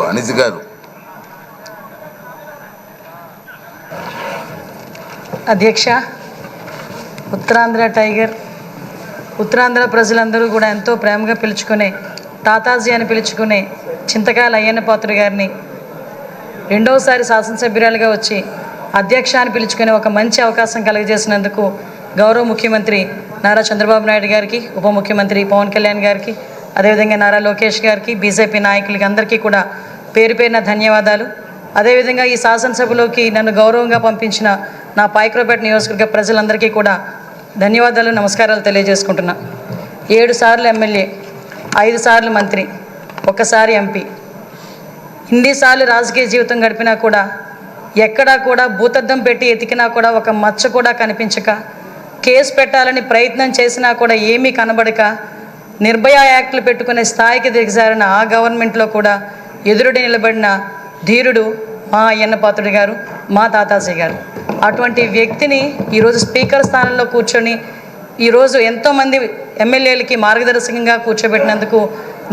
అనిత గారు. అధ్యక్ష, ఉత్తరాంధ్ర టైగర్, ఉత్తరాంధ్ర ప్రజలందరూ కూడా ఎంతో ప్రేమగా పిలుచుకునే తాతాజీ అని పిలుచుకునే చింతకాయల అయ్యన్న పాత్రుడు గారిని రెండవసారి శాసనసభ్యురాలుగా వచ్చి అధ్యక్ష అని పిలుచుకునే ఒక మంచి అవకాశం కలుగజేసినందుకు గౌరవ ముఖ్యమంత్రి నారా చంద్రబాబు నాయుడు గారికి, ఉప ముఖ్యమంత్రి పవన్ కళ్యాణ్ గారికి, అదేవిధంగా నారా లోకేష్ గారికి, బీజేపీ నాయకులకి అందరికీ కూడా పేరు పేరున ధన్యవాదాలు. అదేవిధంగా ఈ శాసనసభలోకి నన్ను గౌరవంగా పంపించిన నా పాయకరావుపేట నియోజకవర్గ ప్రజలందరికీ కూడా ధన్యవాదాలు, నమస్కారాలు తెలియజేసుకుంటున్నా. 7 సార్లు ఎమ్మెల్యే, 5 సార్లు మంత్రి, 1 సారి ఎంపీ, ఇన్నిసార్లు రాజకీయ జీవితం గడిపినా కూడా ఎక్కడా కూడా భూతద్దం పెట్టి ఎతికినా కూడా ఒక మచ్చ కూడా కనిపించక, కేసు పెట్టాలని ప్రయత్నం చేసినా కూడా ఏమీ కనబడక, నిర్భయ యాక్ట్లు పెట్టుకునే స్థాయికి దిగజారిన ఆ గవర్నమెంట్లో కూడా ఎదురుడి నిలబడిన ధీరుడు మా అయ్యన్న పాత్రుడు గారు, మా తాతాజీ గారు. అటువంటి వ్యక్తిని ఈరోజు స్పీకర్ స్థానంలో కూర్చొని ఈరోజు ఎంతోమంది ఎమ్మెల్యేలకి మార్గదర్శకంగా కూర్చోబెట్టినందుకు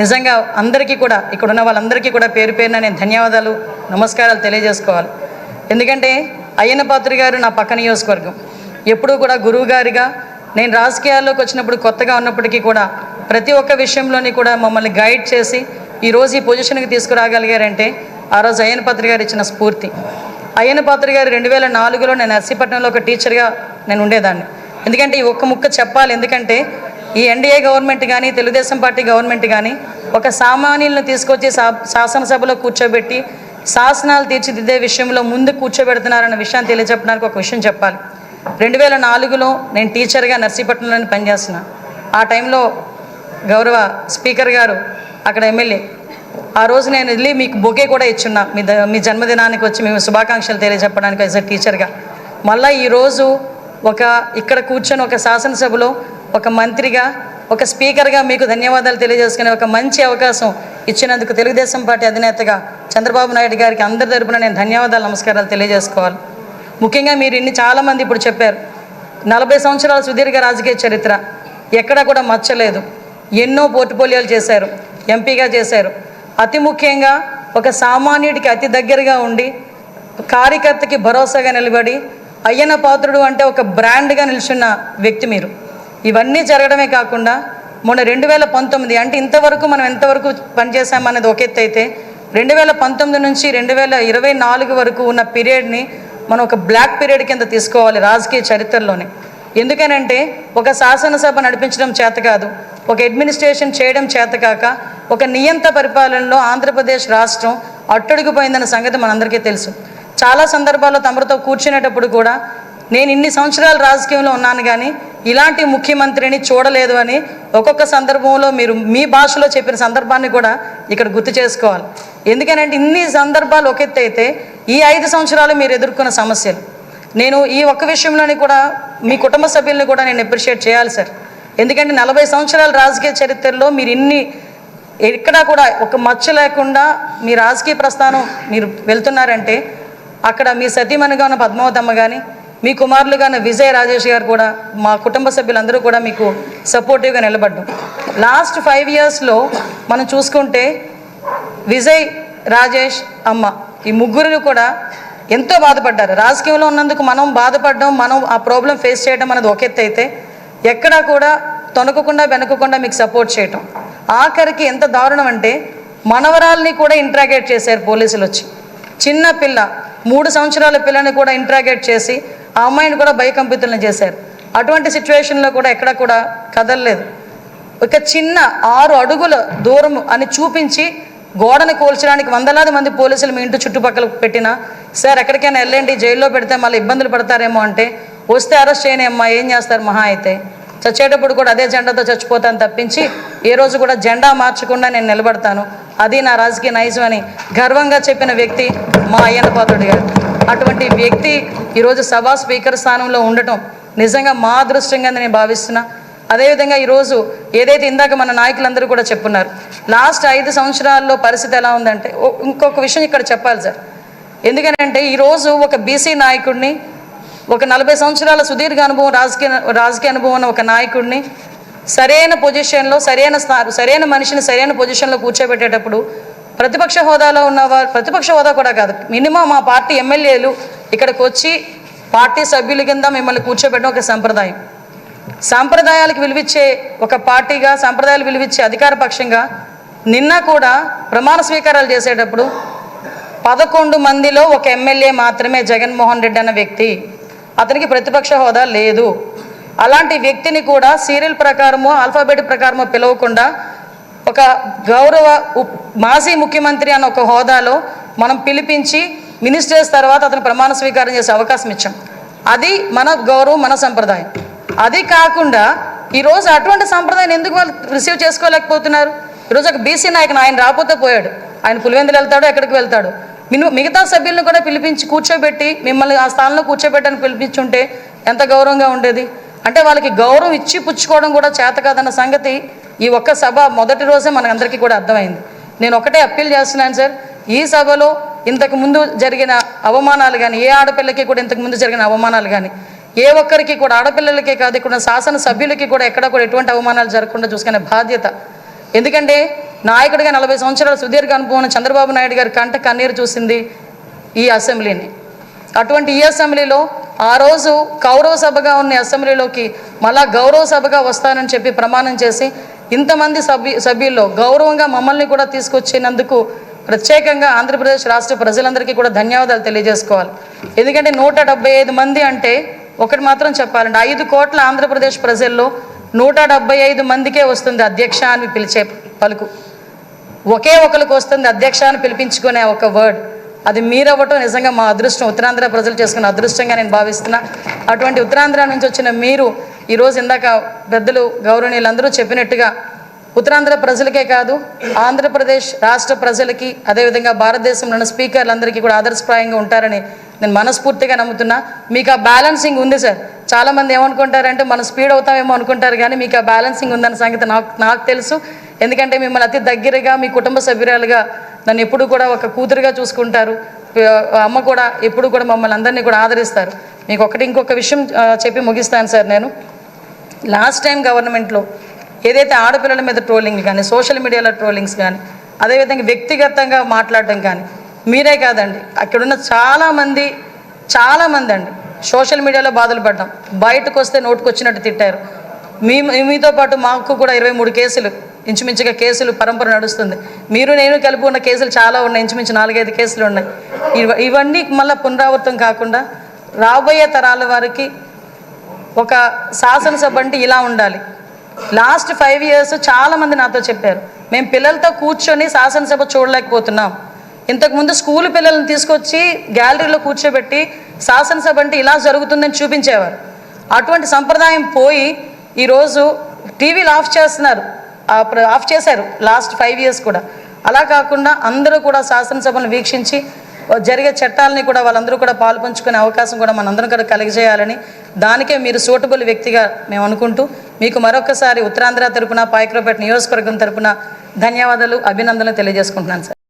నిజంగా అందరికీ కూడా, ఇక్కడ ఉన్న వాళ్ళందరికీ కూడా పేరు పేరున నేను ధన్యవాదాలు, నమస్కారాలు తెలియజేసుకోవాలి. ఎందుకంటే అయ్యన్న పాత్రుడు గారు నా పక్క నియోజకవర్గం. ఎప్పుడూ కూడా గురువు గారిగా నేను రాజకీయాల్లోకి వచ్చినప్పుడు కొత్తగా ఉన్నప్పటికీ కూడా ప్రతి ఒక్క విషయంలోని కూడా మమ్మల్ని గైడ్ చేసి ఈరోజు ఈ పొజిషన్కి తీసుకురాగలిగారంటే ఆ రోజు అయ్యన్న పాత్రుడు గారు ఇచ్చిన స్ఫూర్తి. అయ్యన్న పాత్రుడు గారు 2004లో నేను నర్సీపట్నంలో ఒక టీచర్గా నేను ఉండేదాన్ని. ఎందుకంటే ఈ ఒక్క ముక్క చెప్పాలి, ఎందుకంటే ఈ ఎన్డీఏ గవర్నమెంట్ కానీ తెలుగుదేశం పార్టీ గవర్నమెంట్ కానీ ఒక సామాన్యులను తీసుకొచ్చి శాసనసభలో కూర్చోబెట్టి శాసనాలు తీర్చిదిద్దే విషయంలో ముందు కూర్చోబెడుతున్నారన్న విషయాన్ని తెలియజెప్పడానికి ఒక విషయం చెప్పాలి. 2004లో నేను టీచర్గా నర్సీపట్నంలోనే పనిచేస్తున్నా. ఆ టైంలో గౌరవ స్పీకర్ గారు అక్కడ ఎమ్మెల్యే. ఆ రోజు నేను వెళ్ళి మీకు బొకే కూడా ఇచ్చున్నా, మీ జన్మదినానికి వచ్చి మేము శుభాకాంక్షలు తెలియజెప్పడానికి యాజ్ ఎ టీచర్గా. మళ్ళీ ఈరోజు ఇక్కడ కూర్చొని ఒక శాసనసభలో ఒక మంత్రిగా, ఒక స్పీకర్గా మీకు ధన్యవాదాలు తెలియజేసుకునే ఒక మంచి అవకాశం ఇచ్చినందుకు తెలుగుదేశం పార్టీ అధినేతగా చంద్రబాబు నాయుడు గారికి అందరి తరపున నేను ధన్యవాదాలు, నమస్కారాలు తెలియజేసుకోవాలి. ముఖ్యంగా మీరు చాలామంది ఇప్పుడు చెప్పారు, 40 సంవత్సరాల సుదీర్ఘ రాజకీయ చరిత్ర, ఎక్కడా కూడా మచ్చలేదు. ఎన్నో పోర్ట్ఫోలియోలు చేశారు, ఎంపీగా చేశారు. అతి ముఖ్యంగా ఒక సామాన్యుడికి అతి దగ్గరగా ఉండి కార్యకర్తకి భరోసాగా నిలబడి అయ్యన్న పాత్రుడు అంటే ఒక బ్రాండ్గా నిల్చున్న వ్యక్తి మీరు. ఇవన్నీ జరగడమే కాకుండా మొన్న 2019 అంటే ఇంతవరకు మనం ఎంతవరకు పనిచేసామనేది ఒక ఎత్తు అయితే 2019 నుంచి 2024 వరకు ఉన్న పీరియడ్ని మనం ఒక బ్లాక్ పీరియడ్ కింద తీసుకోవాలి రాజకీయ చరిత్రలోనే. ఎందుకనంటే ఒక శాసనసభ నడిపించడం చేత కాదు, ఒక అడ్మినిస్ట్రేషన్ చేయడం చేతకాక ఒక నియంత పరిపాలనలో ఆంధ్రప్రదేశ్ రాష్ట్రం అట్టడుగుపోయిందన్న సంగతి మనందరికీ తెలుసు. చాలా సందర్భాల్లో తమరితో కూర్చునేటప్పుడు కూడా నేను ఇన్ని సంవత్సరాలు రాజకీయంలో ఉన్నాను కానీ ఇలాంటి ముఖ్యమంత్రిని చూడలేదు అని ఒక్కొక్క సందర్భంలో మీరు మీ భాషలో చెప్పిన సందర్భాన్ని కూడా ఇక్కడ గుర్తు చేసుకోవాలి. ఎందుకనంటే ఇన్ని సందర్భాలు ఒక ఎత్తు అయితే ఈ 5 సంవత్సరాలు మీరు ఎదుర్కొన్న సమస్యలు, నేను ఈ ఒక్క విషయంలోని కూడా మీ కుటుంబ సభ్యుల్ని కూడా నేను అప్రిషియేట్ చేయాలి సార్. ఎందుకంటే 40 సంవత్సరాల రాజకీయ చరిత్రలో మీరు ఎక్కడా కూడా ఒక మచ్చ లేకుండా మీ రాజకీయ ప్రస్థానం మీరు వెళ్తున్నారంటే అక్కడ మీ సతీమణిగా ఉన్న పద్మావతమ్మ కానీ, మీ కుమారులుగా ఉన్న విజయ్ రాజేష్ గారు కూడా, మా కుటుంబ సభ్యులందరూ కూడా మీకు సపోర్టివ్గా నిలబడ్డాం. లాస్ట్ 5 ఇయర్స్లో మనం చూసుకుంటే విజయ్, రాజేష్, అమ్మ ఈ ముగ్గురు కూడా ఎంతో బాధపడ్డారు. రాజకీయంలో ఉన్నందుకు మనం బాధపడడం, మనం ఆ ప్రాబ్లం ఫేస్ చేయడం అనేది ఒక ఎత్తు అయితే ఎక్కడా కూడా తొనకకుండా వెనకకుండా మీకు సపోర్ట్ చేయటం. ఆఖరికి ఎంత దారుణం అంటే మనవరాల్ని కూడా ఇంట్రాగేట్ చేశారు పోలీసులు వచ్చి. చిన్న పిల్ల 3 సంవత్సరాల పిల్లని కూడా ఇంట్రాగేట్ చేసి ఆ అమ్మాయిని కూడా భయకంపితులను చేశారు. అటువంటి సిచ్యువేషన్లో కూడా ఎక్కడ కూడా కదలలేదు. ఒక చిన్న 6 అడుగుల దూరం అని చూపించి గోడను కూల్చడానికి వందలాది మంది పోలీసులు మీ ఇంటి చుట్టుపక్కల పెట్టినా, సార్ ఎక్కడికైనా వెళ్ళండి, జైల్లో పెడితే మళ్ళీ ఇబ్బందులు పడతారేమో అంటే, వస్తే అరెస్ట్ చేయని అమ్మా ఏం చేస్తారు, మహా అయితే చచ్చేటప్పుడు కూడా అదే జెండాతో చచ్చిపోతాను తప్పించి ఏ రోజు కూడా జెండా మార్చకుండా నేను నిలబడతాను, అది నా రాజకీయ నైజం అని గర్వంగా చెప్పిన వ్యక్తి మా అయ్యన్న పాత్రుడు గారు. అటువంటి వ్యక్తి ఈరోజు సభా స్పీకర్ స్థానంలో ఉండటం నిజంగా మా అదృష్టంగా నేను భావిస్తున్నా. అదేవిధంగా ఈరోజు ఏదైతే ఇందాక మన నాయకులందరూ కూడా చెప్పున్నారు, లాస్ట్ 5 సంవత్సరాల్లో పరిస్థితి ఎలా ఉందంటే, ఇంకొక విషయం ఇక్కడ చెప్పాలి సార్. ఎందుకంటే ఈరోజు ఒక బీసీ నాయకుడిని, ఒక 40 సంవత్సరాల సుదీర్ఘ అనుభవం రాజకీయ అనుభవం ఉన్న ఒక నాయకుడిని సరైన పొజిషన్లో సరైన మనిషిని సరైన పొజిషన్లో కూర్చోబెట్టేటప్పుడు ప్రతిపక్ష హోదాలో ఉన్నవారు, ప్రతిపక్ష హోదా కూడా కాదు, మినిమం మా పార్టీ ఎమ్మెల్యేలు ఇక్కడికి వచ్చి పార్టీ సభ్యుల కింద మిమ్మల్ని కూర్చోబెట్టడం ఒక సంప్రదాయం. సాంప్రదాయాలకు విలువిచ్చే ఒక పార్టీగా, సాంప్రదాయాలు విలువిచ్చే అధికార పక్షంగా నిన్న కూడా ప్రమాణ స్వీకారాలు చేసేటప్పుడు 11 మందిలో ఒక ఎమ్మెల్యే మాత్రమే జగన్మోహన్ రెడ్డి అన్న వ్యక్తి, అతనికి ప్రతిపక్ష హోదా లేదు. అలాంటి వ్యక్తిని కూడా సీరియల్ ప్రకారమో ఆల్ఫాబెట్ ప్రకారమో పిలవకుండా ఒక గౌరవ మాజీ ముఖ్యమంత్రి అన్న ఒక హోదాలో మనం పిలిపించి మినిస్టర్స్ తర్వాత అతను ప్రమాణ స్వీకారం చేసే అవకాశం ఇచ్చాం. అది మన గౌరవం, మన సంప్రదాయం. అది కాకుండా ఈరోజు అటువంటి సంప్రదాయం ఎందుకు వాళ్ళు రిసీవ్ చేసుకోలేకపోతున్నారు? ఈరోజు ఒక బీసీ నాయకుడు, ఆయన రాకపోతే పోయాడు, ఆయన పులివెందులు వెళ్తాడు, ఎక్కడికి వెళ్తాడు. మిగతా సభ్యులను కూడా పిలిపించి కూర్చోబెట్టి మిమ్మల్ని ఆ స్థానంలో కూర్చోబెట్టని పిలిపించుంటే ఎంత గౌరవంగా ఉండేది. అంటే వాళ్ళకి గౌరవం ఇచ్చి పుచ్చుకోవడం కూడా చేత కాదన్న సంగతి ఈ ఒక్క సభ మొదటి రోజే మనందరికీ కూడా అర్థమైంది. నేను ఒకటే అప్పీల్ చేస్తున్నాను సార్, ఈ సభలో ఇంతకు ముందు జరిగిన అవమానాలు కానీ, ఏ ఆడపిల్లకి కూడా ఇంతకు ముందు జరిగిన అవమానాలు కానీ, ఏ ఒక్కరికి కూడా, ఆడపిల్లలకే కాదు ఇక్కడ శాసన సభ్యులకి కూడా ఎక్కడ కూడా ఎటువంటి అవమానాలు జరగకుండా చూసుకునే బాధ్యత. ఎందుకంటే నాయకుడిగా 40 సంవత్సరాల సుదీర్ఘ అనుభవం చంద్రబాబు నాయుడు గారి కంట కన్నీరు చూసింది ఈ అసెంబ్లీని. అటువంటి ఈ అసెంబ్లీలో ఆ రోజు కౌరవ సభగా ఉన్న అసెంబ్లీలోకి మళ్ళా గౌరవ సభగా వస్తానని చెప్పి ప్రమాణం చేసి ఇంతమంది సభ్యుల్లో గౌరవంగా మమ్మల్ని కూడా తీసుకొచ్చినందుకు ప్రత్యేకంగా ఆంధ్రప్రదేశ్ రాష్ట్ర ప్రజలందరికీ కూడా ధన్యవాదాలు తెలియజేసుకోవాలి. ఎందుకంటే 175 మంది అంటే ఒకటి మాత్రం చెప్పాలంటే 5 కోట్ల ఆంధ్రప్రదేశ్ ప్రజల్లో 175 మందికే వస్తుంది అధ్యక్ష అని పిలిచే పలుకు. ఒకే ఒకరికి వస్తుంది అధ్యక్ష అని పిలిపించుకునే ఒక వర్డ్. అది మీరవ్వటం నిజంగా మా అదృష్టం, ఉత్తరాంధ్ర ప్రజలు చేసుకున్న అదృష్టంగా నేను భావిస్తున్నా. అటువంటి ఉత్తరాంధ్ర నుంచి వచ్చిన మీరు ఈరోజు ఇందాక పెద్దలు గౌరవనీయులందరూ చెప్పినట్టుగా ఉత్తరాంధ్ర ప్రజలకే కాదు ఆంధ్రప్రదేశ్ రాష్ట్ర ప్రజలకి, అదేవిధంగా భారతదేశంలో ఉన్న స్పీకర్లందరికీ కూడా ఆదర్శప్రాయంగా ఉంటారని నేను మనస్ఫూర్తిగా నమ్ముతున్నా. మీకు ఆ బ్యాలెన్సింగ్ ఉంది సార్. చాలామంది ఏమనుకుంటారంటే మనం స్పీడ్ అవుతామేమో అనుకుంటారు, కానీ మీకు ఆ బ్యాలెన్సింగ్ ఉందన్న సంగతి నాకు తెలుసు. ఎందుకంటే మిమ్మల్ని అతి దగ్గరగా మీ కుటుంబ సభ్యురాలుగా నన్ను ఎప్పుడు కూడా ఒక కూతురుగా చూసుకుంటారు. అమ్మ కూడా ఎప్పుడు కూడా మమ్మల్ని అందరినీ కూడా ఆదరిస్తారు. మీకు ఇంకొక విషయం చెప్పి ముగిస్తాను సార్. నేను లాస్ట్ టైం గవర్నమెంట్లో ఏదైతే ఆడపిల్లల మీద ట్రోలింగ్ కానీ, సోషల్ మీడియాలో ట్రోలింగ్స్ కానీ, అదేవిధంగా వ్యక్తిగతంగా మాట్లాడటం కానీ, మీరే కాదండి అక్కడున్న చాలామంది అండి సోషల్ మీడియాలో బాధలు పడ్డాం. బయటకు వస్తే నోటుకు వచ్చినట్టు తిట్టారు. మీతో పాటు మాకు కూడా 23 కేసులు ఇంచుమించుగా కేసులు పరంపర నడుస్తుంది. మీరు నేను కలిపి ఉన్న కేసులు చాలా ఉన్నాయి, ఇంచుమించు 4-5 కేసులు ఉన్నాయి. ఇవన్నీ మళ్ళీ పునరావృతం కాకుండా రాబోయే తరాల వారికి ఒక శాసనసభ అంటే ఇలా ఉండాలి. లాస్ట్ 5 ఇయర్స్ చాలామంది నాతో చెప్పారు, మేము పిల్లలతో కూర్చొని శాసనసభ చూడలేకపోతున్నాం. ఇంతకుముందు స్కూల్ పిల్లల్ని తీసుకొచ్చి గ్యాలరీలో కూర్చోబెట్టి శాసనసభ అంటే ఇలా జరుగుతుందని చూపించేవారు. అటువంటి సంప్రదాయం పోయి ఈరోజు టీవీలు ఆఫ్ చేశారు లాస్ట్ 5 ఇయర్స్ కూడా. అలా కాకుండా అందరూ కూడా శాసనసభను వీక్షించి జరిగే చట్టాలని కూడా వాళ్ళందరూ కూడా పాలు పంచుకునే అవకాశం కూడా మనందరం కూడా కలిగజేయాలని, దానికే మీరు సూటబుల్ వ్యక్తిగా మేము అనుకుంటూ మీకు మరొకసారి ఉత్తరాంధ్ర తరపున, పాయకరావుపేట నియోజకవర్గం తరపున ధన్యవాదాలు, అభినందనలు తెలియజేసుకుంటున్నాను సార్.